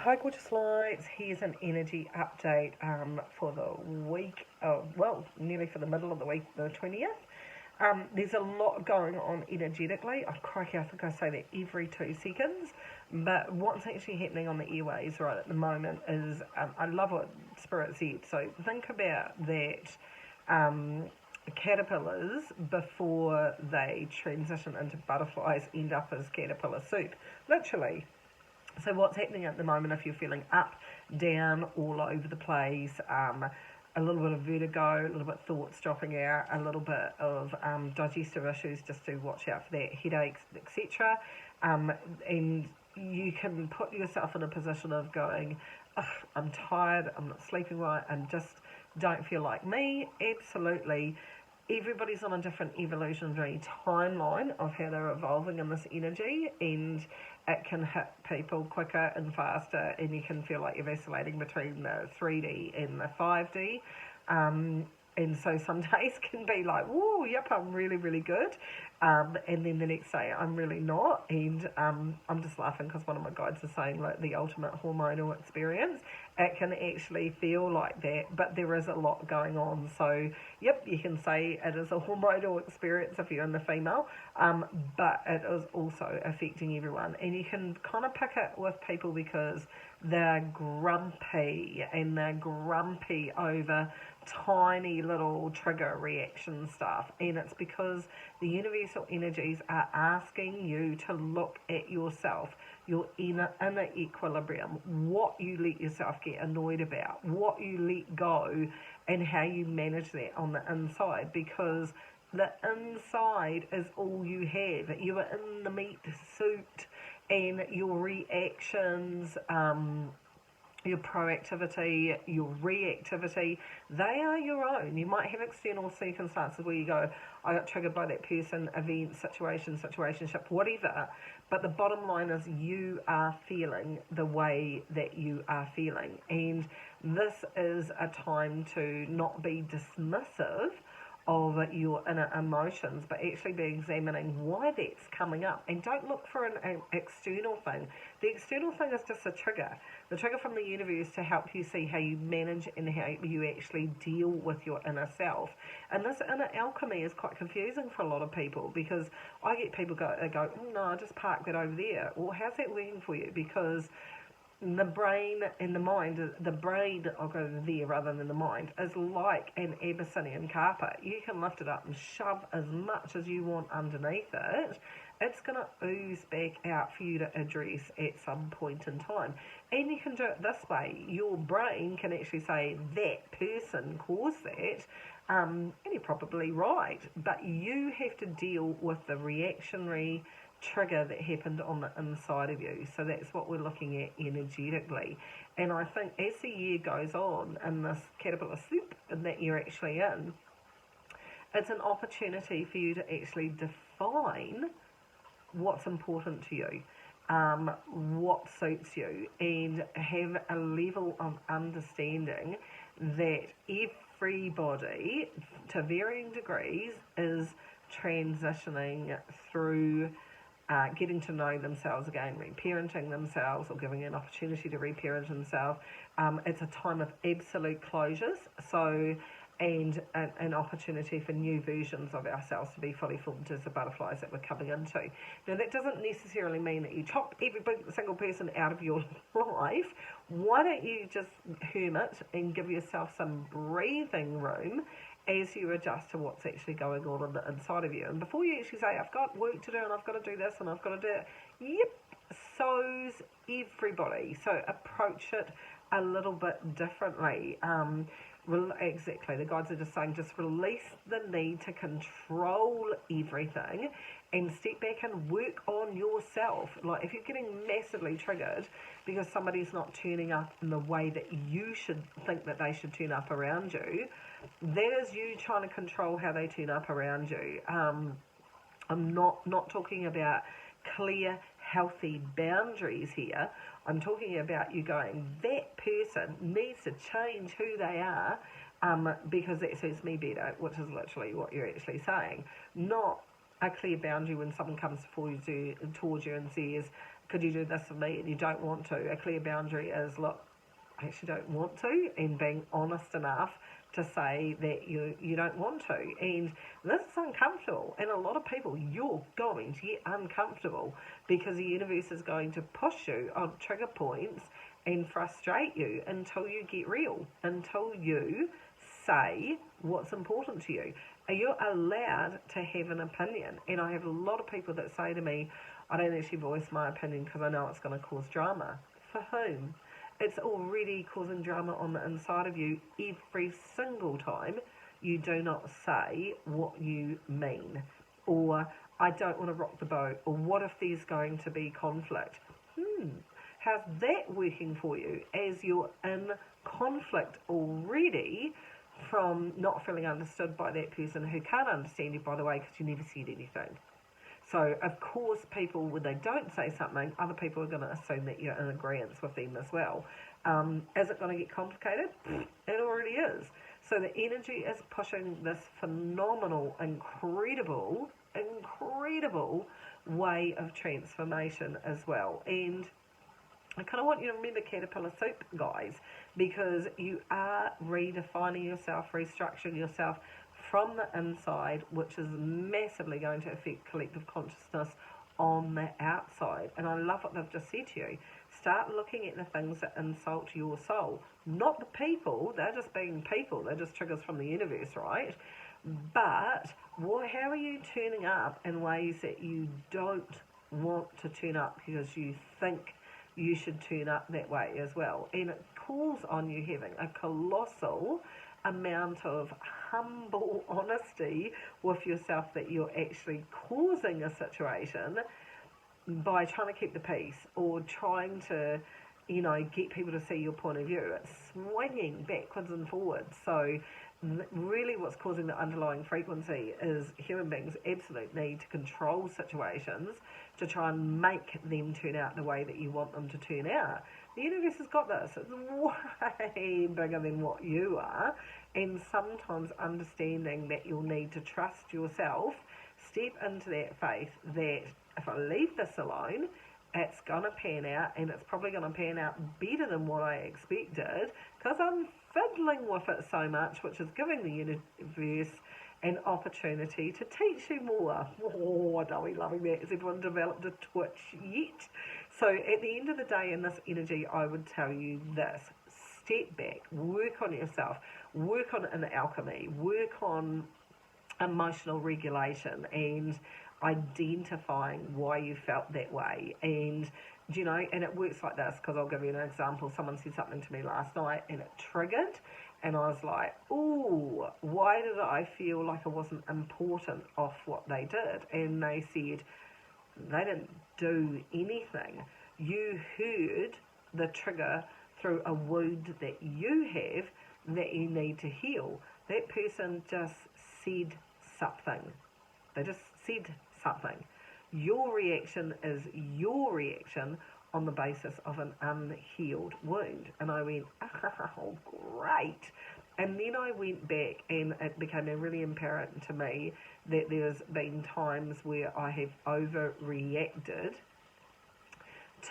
Hi, gorgeous lights. Here's an energy update for the week, nearly for the middle of the week, the 20th. There's a lot going on energetically. Oh, crikey, I think I say that every 2 seconds. But what's actually happening on the airways right at the moment is I love what Spirit said. So think about that caterpillars, before they transition into butterflies, end up as caterpillar soup. Literally. So what's happening at the moment, if you're feeling up, down, all over the place, a little bit of vertigo, a little bit of thoughts dropping out, a little bit of digestive issues, just to watch out for that, headaches, etc. And you can put yourself in a position of going, I'm tired, I'm not sleeping right, and just don't feel like me. Absolutely. Everybody's on a different evolutionary timeline of how they're evolving in this energy, and it can hit people quicker and faster, and you can feel like you're vacillating between the 3D and the 5D. And so some days can be like, whoa, yep, I'm really, really good. And then the next day, I'm really not. And I'm just laughing because one of my guides is saying, like, the ultimate hormonal experience. It can actually feel like that, but there is a lot going on. So, yep, you can say it is a hormonal experience if you're in the female, but it is also affecting everyone. And you can kind of pick it with people because they're grumpy, and they're grumpy over tiny little trigger reaction stuff, and it's because the universal energies are asking you to look at yourself, your inner equilibrium, what you let yourself get annoyed about, what you let go, and how you manage that on the inside, because the inside is all you have. You are in the meat suit, and your reactions, your proactivity, your reactivity, they are your own. You might have external circumstances where you go, I got triggered by that person, event, situationship, whatever. But the bottom line is you are feeling the way that you are feeling. And this is a time to not be dismissive of your inner emotions, but actually be examining why that's coming up. And don't look for an external thing. The external thing is just a trigger. The trigger from the universe to help you see how you manage and how you actually deal with your inner self. And this inner alchemy is quite confusing for a lot of people, because I get people go, no, just park that over there. Well, how's that working for you? Because the brain and the mind, the brain, I'll go there rather than the mind, is like an Abyssinian carpet. You can lift it up and shove as much as you want underneath it. It's going to ooze back out for you to address at some point in time. And you can do it this way. Your brain can actually say, that person caused that, and you're probably right. But you have to deal with the reactionary trigger that happened on the inside of you. So that's what we're looking at energetically. And I think as the year goes on in this caterpillar soup that you're actually in, it's an opportunity for you to actually define what's important to you, what suits you, and have a level of understanding that everybody, to varying degrees, is transitioning through getting to know themselves again, reparenting themselves, or giving an opportunity to reparent themselves. It's a time of absolute closures, so, and an opportunity for new versions of ourselves to be fully formed as the butterflies that we're coming into. Now, that doesn't necessarily mean that you chop every single person out of your life. Why don't you just hermit and give yourself some breathing room as you adjust to what's actually going on the inside of you. And before you actually say, I've got work to do, and I've got to do this, and I've got to do it, yep, so's everybody. So approach it a little bit differently. Exactly, the guides are just saying, just release the need to control everything and step back and work on yourself. Like, if you're getting massively triggered because somebody's not turning up in the way that you should think that they should turn up around you, that is you trying to control how they turn up around you. I'm not talking about clear, healthy boundaries here. I'm talking about you going, that person needs to change who they are, because that suits me better, which is literally what you're actually saying. Not a clear boundary when someone comes towards you and says, could you do this for me, and you don't want to. A clear boundary is, look, I actually don't want to, and being honest enough to say that you don't want to. And this is uncomfortable, and a lot of people, you're going to get uncomfortable because the universe is going to push you on trigger points and frustrate you until you get real, until you say what's important to you. Are you allowed to have an opinion? And I have a lot of people that say to me, I don't actually voice my opinion because I know it's going to cause drama. For whom? It's already causing drama on the inside of you every single time you do not say what you mean. Or, I don't want to rock the boat. Or, what if there's going to be conflict? How's that working for you as you're in conflict already from not feeling understood by that person who can't understand you, by the way, because you never said anything? So, of course, people, when they don't say something, other people are going to assume that you're in agreement with them as well. Is it going to get complicated? It already is. So the energy is pushing this phenomenal, incredible way of transformation as well. And I kind of want you to remember caterpillar soup, guys, because you are redefining yourself, restructuring yourself from the inside, which is massively going to affect collective consciousness on the outside. And I love what they've just said to you. Start looking at the things that insult your soul. Not the people, they're just being people, they're just triggers from the universe, right? But how are you turning up in ways that you don't want to turn up because you think you should turn up that way as well? And it calls on you having a colossal amount of humble honesty with yourself that you're actually causing a situation by trying to keep the peace or trying to, get people to see your point of view. It's swinging backwards and forwards. So really what's causing the underlying frequency is human beings' absolute need to control situations to try and make them turn out the way that you want them to turn out. The universe has got this. It's way bigger than what you are. And sometimes understanding that you'll need to trust yourself, step into that faith that if I leave this alone, it's going to pan out, and it's probably going to pan out better than what I expected because I'm fiddling with it so much, which is giving the universe an opportunity to teach you more. Oh, don't we loving that? Has everyone developed a twitch yet? So at the end of the day, in this energy, I would tell you this. Step back, work on yourself, work on an alchemy, work on emotional regulation and identifying why you felt that way. And and it works like this, because I'll give you an example. Someone said something to me last night and it triggered, and I was like, ooh, why did I feel like I wasn't important off what they did? And they said, they didn't do anything. You heard the trigger through a wound that you have that you need to heal. That person just said something. They just said something. Your reaction is your reaction on the basis of an unhealed wound. And I went, oh, great. And then I went back and it became really apparent to me that there's been times where I have overreacted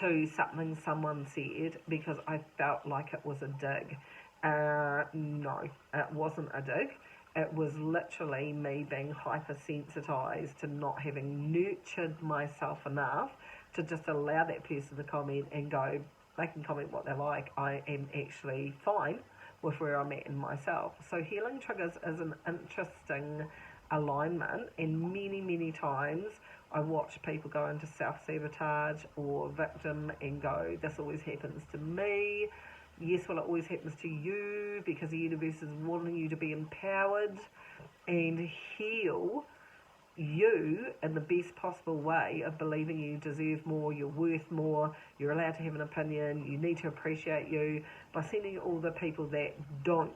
to something someone said because I felt like it was a dig. No, it wasn't a dig. It was literally me being hypersensitized to not having nurtured myself enough to just allow that person to comment and go, they can comment what they like. I am actually fine with where I'm at in myself. So healing triggers is an interesting alignment, and many, many times I watch people go into self-sabotage or victim and go, this always happens to me. Yes, well, it always happens to you because the universe is wanting you to be empowered and heal you in the best possible way of believing you deserve more, you're worth more, you're allowed to have an opinion, you need to appreciate you, by sending all the people that don't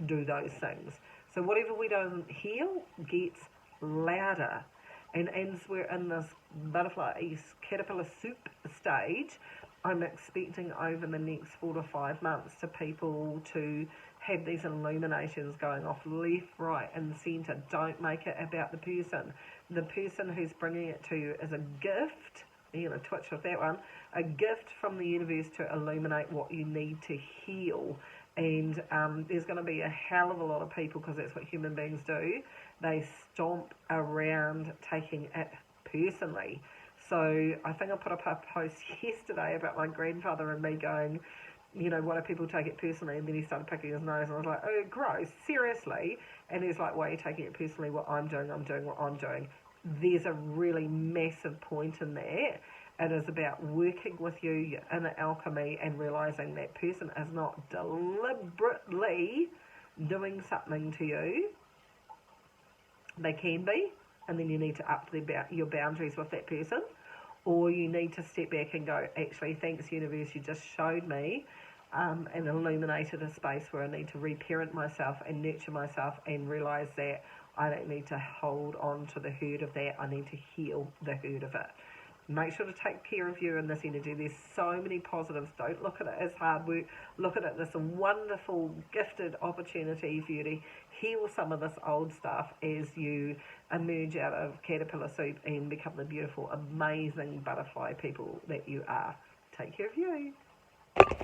do those things. So whatever we don't heal gets louder. And as we're in this butterfly caterpillar soup stage, I'm expecting over the next 4 to 5 months to people to have these illuminations going off left, right and centre. Don't make it about the person. The person who's bringing it to you is a gift twitch with that one. A gift from the universe to illuminate what you need to heal. And there's going to be a hell of a lot of people, because that's what human beings do. They stomp around taking it personally. So I think I put up a post yesterday about my grandfather and me going, why do people take it personally? And then he started picking his nose, and I was like, oh, gross, seriously? And he's like, why are you taking it personally? What I'm doing what I'm doing. There's a really massive point in that. It is about working with your inner alchemy and realising that person is not deliberately doing something to you. They can be, and then you need to up your boundaries with that person. Or you need to step back and go, actually, thanks, universe, you just showed me and illuminated a space where I need to reparent myself and nurture myself and realise that I don't need to hold on to the hurt of that. I need to heal the hurt of it. Make sure to take care of you in this energy. There's so many positives. Don't look at it as hard work. Look at it as a wonderful, gifted opportunity for you to heal some of this old stuff as you emerge out of caterpillar soup and become the beautiful, amazing butterfly people that you are. Take care of you.